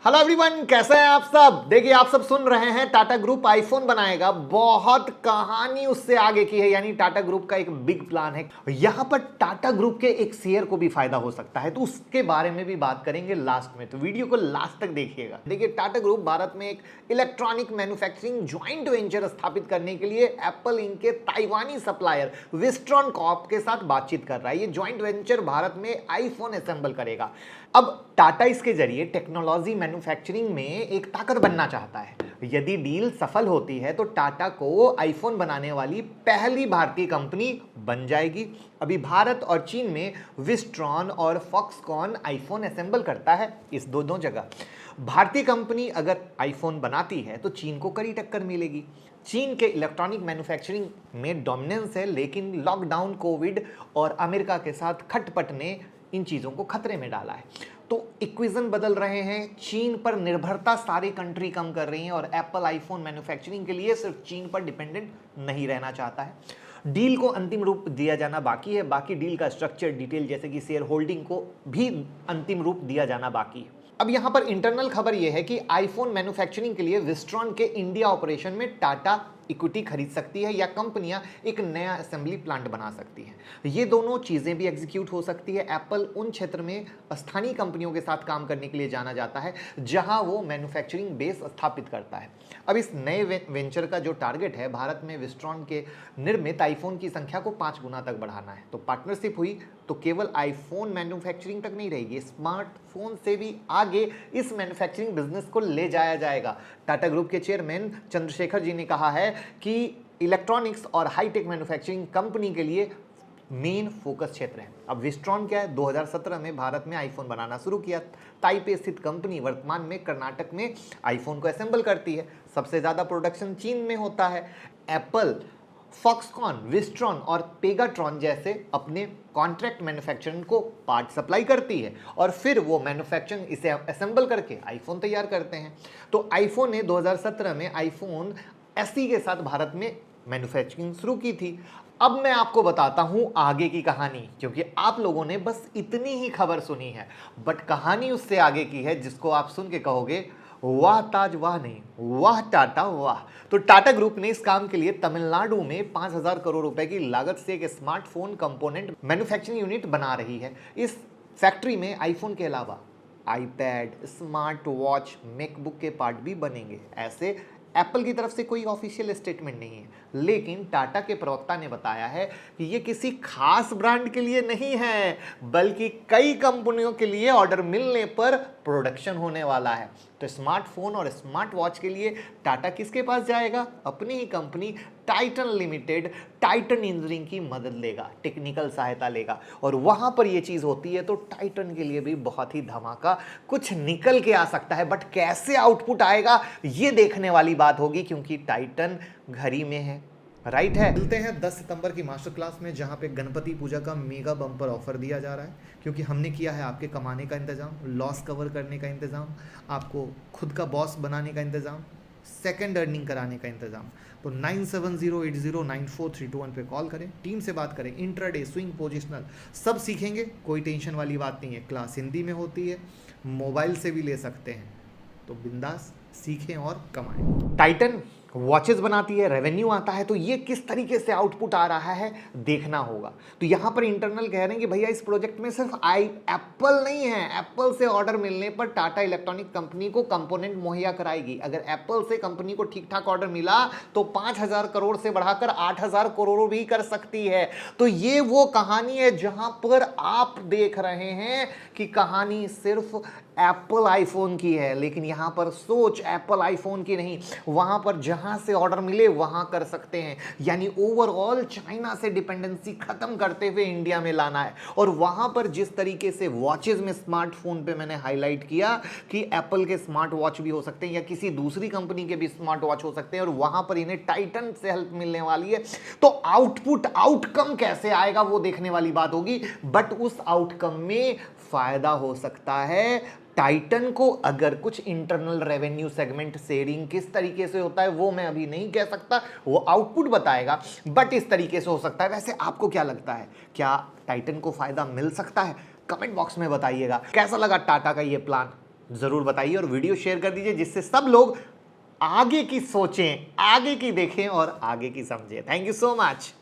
Hello everyone, कैसे हैं आप सब। देखिए, आप सब सुन रहे हैं टाटा ग्रुप आईफोन बनाएगा। बहुत कहानी उससे आगे की है, यानी टाटा ग्रुप का एक बिग प्लान है। यहां पर टाटा ग्रुप के एक शेयर को भी फायदा हो सकता है, तो उसके बारे में भी बात करेंगे लास्ट में। तो वीडियो को लास्ट तक देखिएगा। देखिए, टाटा ग्रुप भारत में एक इलेक्ट्रॉनिक मैन्युफैक्चरिंग ज्वाइंट वेंचर स्थापित करने के लिए एप्पल इंक के ताइवानी सप्लायर विस्ट्रॉन कॉर्प के साथ बातचीत कर रहा है। ये ज्वाइंट वेंचर भारत में आईफोन असेंबल करेगा। अब टाटा इसके जरिए टेक्नोलॉजी मैन्युफैक्चरिंग में एक ताकत बनना चाहता है। यदि डील सफल होती है तो टाटा को आईफोन बनाने वाली पहली भारतीय कंपनी बन जाएगी। अभी भारत और चीन में विस्ट्रॉन और फॉक्सकॉन आईफोन असेंबल करता है, इस दोनों जगह। भारतीय कंपनी अगर आईफोन बनाती है तो चीन को कड़ी टक्कर मिलेगी। चीन के इलेक्ट्रॉनिक मैन्युफैक्चरिंग में डोमिनेंस है, लेकिन लॉकडाउन, कोविड और अमेरिका के साथ खटपट ने इन चीजों को खतरे में डाला है। तो इक्वेशन बदल रहे हैं। चीन पर निर्भरता सारी कंट्री कम कर रही है और एप्पल आईफोन मैन्युफैक्चरिंग के लिए सिर्फ चीन पर डिपेंडेंट नहीं रहना चाहता है। डील को अंतिम रूप दिया जाना बाकी है। बाकी डील का स्ट्रक्चर डिटेल जैसे कि शेयर होल्डिंग को भी अंतिम रूप दिया जाना बाकी है। अब यहां पर इंटरनल खबर यह है कि आईफोन मैन्युफैक्चरिंग के लिए विस्ट्रॉन के इंडिया ऑपरेशन में टाटा इक्विटी खरीद सकती है या कंपनियां एक नया असेंबली प्लांट बना सकती हैं। ये दोनों चीजें भी एग्जीक्यूट हो सकती है। एप्पल उन क्षेत्र में स्थानीय कंपनियों के साथ काम करने के लिए जाना जाता है जहां वो मैन्युफैक्चरिंग बेस स्थापित करता है। अब इस नए वेंचर का जो टारगेट है, भारत में विस्ट्रॉन के निर्मित आईफोन की संख्या को 5 गुना तक बढ़ाना है। तो पार्टनरशिप हुई तो केवल आईफोन मैन्युफैक्चरिंग तक नहीं रहेगी, स्मार्टफोन से भी आगे इस मैन्युफैक्चरिंग बिजनेस को ले जाया जाएगा। टाटा ग्रुप के चेयरमैन चंद्रशेखर जी ने कहा है कि इलेक्ट्रॉनिक्स और हाईटेक मैन्युफैक्चरिंग कंपनी के लिए मेन फोकस क्षेत्र है। अब विस्ट्रॉन क्या है, 2017 में भारत में आईफोन बनाना शुरू किया। ताइपे स्थित कंपनी वर्तमान में कर्नाटक में आईफोन को असेंबल करती है। सबसे ज्यादा प्रोडक्शन चीन में होता है। एप्पल फॉक्सकॉन, विस्ट्रॉन और पेगाट्रॉन जैसे अपने कॉन्ट्रैक्ट मैन्युफैक्चरिंग को पार्ट सप्लाई करती है और फिर वो मैन्युफैक्चरिंग इसे असेंबल करके आईफोन तैयार करते हैं। तो आईफोन ने 2017 में आईफोन एसई के साथ भारत में मैन्युफैक्चरिंग शुरू की थी। अब मैं आपको बताता हूं आगे की कहानी, क्योंकि आप लोगों ने बस इतनी ही खबर सुनी है, बट कहानी उससे आगे की है जिसको आप सुन के कहोगे वाह ताज वाह, नहीं वाह टाटा वाह। तो टाटा ग्रुप ने इस काम के लिए तमिलनाडु में 5,000 करोड़ रुपए की लागत से एक स्मार्टफोन कंपोनेंट मैन्युफैक्चरिंग यूनिट बना रही है। इस फैक्ट्री में आईफोन के अलावा आईपैड, स्मार्ट वॉच, मैकबुक के पार्ट भी बनेंगे। ऐसे एप्पल की तरफ से कोई ऑफिशियल स्टेटमेंट नहीं है, लेकिन टाटा के प्रवक्ता ने बताया है कि ये किसी खास ब्रांड के लिए नहीं है, बल्कि कई कंपनियों के लिए ऑर्डर मिलने पर प्रोडक्शन होने वाला है। तो स्मार्टफोन और स्मार्ट वॉच के लिए टाटा किसके पास जाएगा? अपनी ही company Titan limited, Titan engineering की मदद लेगा, टेक्निकल सहायता लेगा। और वहां पर यह चीज होती है तो टाइटन के लिए भी बहुत ही धमाका कुछ निकल के आ सकता है, बट कैसे आउटपुट आएगा ये देखने वाली बात होगी, क्योंकि टाइटन घर ही में है। राइट है। मिलते हैं 10 सितंबर की मास्टर क्लास में, जहां पे गणपति पूजा का मेगा बम्पर ऑफर दिया जा रहा है, क्योंकि हमने किया है आपके कमाने का इंतजाम, लॉस कवर करने का इंतजाम, आपको खुद का बॉस बनाने का इंतजाम, सेकंड अर्निंग कराने का इंतजाम। तो 9708094321 पे कॉल करें, टीम से बात करें। इंट्राडे, स्विंग, पोजिशनल सब सीखेंगे, कोई टेंशन वाली बात नहीं है। क्लास हिंदी में होती है, मोबाइल से भी ले सकते हैं। तो बिंदास सीखें और कमाएं। टाइटन वॉचेस बनाती है, रेवेन्यू आता है, तो ये किस तरीके से आउटपुट आ रहा है देखना होगा। तो यहां पर इंटरनल कह रहे हैं कि भैया इस प्रोजेक्ट में सिर्फ एप्पल नहीं है, एप्पल से ऑर्डर मिलने पर टाटा इलेक्ट्रॉनिक कंपनी को कंपोनेंट मुहैया कराएगी। अगर एप्पल से कंपनी को ठीक ठाक ऑर्डर मिला तो 5,000 करोड़ से बढ़ाकर 8,000 करोड़ भी कर सकती है। तो ये वो कहानी है जहां पर आप देख रहे हैं कि कहानी सिर्फ एप्पल आईफोन की है, लेकिन यहां पर सोच एप्पल आईफोन की नहीं, वहां पर जहां से ऑर्डर मिले वहां कर सकते हैं। यानी ओवरऑल चाइना से डिपेंडेंसी खत्म करते हुए इंडिया में लाना है। और वहां पर जिस तरीके से वॉचेस में, स्मार्टफोन पे मैंने हाईलाइट किया कि एप्पल के स्मार्ट वॉच भी हो सकते हैं या किसी दूसरी कंपनी के भी स्मार्ट वॉच हो सकते हैं, और वहां पर इन्हें टाइटन से हेल्प मिलने वाली है। तो आउटपुट, आउटकम कैसे आएगा वो देखने वाली बात होगी, बट उस आउटकम में फायदा हो सकता है टाइटन को। अगर कुछ इंटरनल रेवेन्यू सेगमेंट शेयरिंग किस तरीके से होता है वो मैं अभी नहीं कह सकता, वो आउटपुट बताएगा, बट इस तरीके से हो सकता है। वैसे आपको क्या लगता है, क्या टाइटन को फायदा मिल सकता है? कमेंट बॉक्स में बताइएगा। कैसा लगा टाटा का ये प्लान? जरूर बताइए और वीडियो शेयर कर दीजिए, जिससे सब लोग आगे की सोचें, आगे की देखें और आगे की समझें। Thank you so much.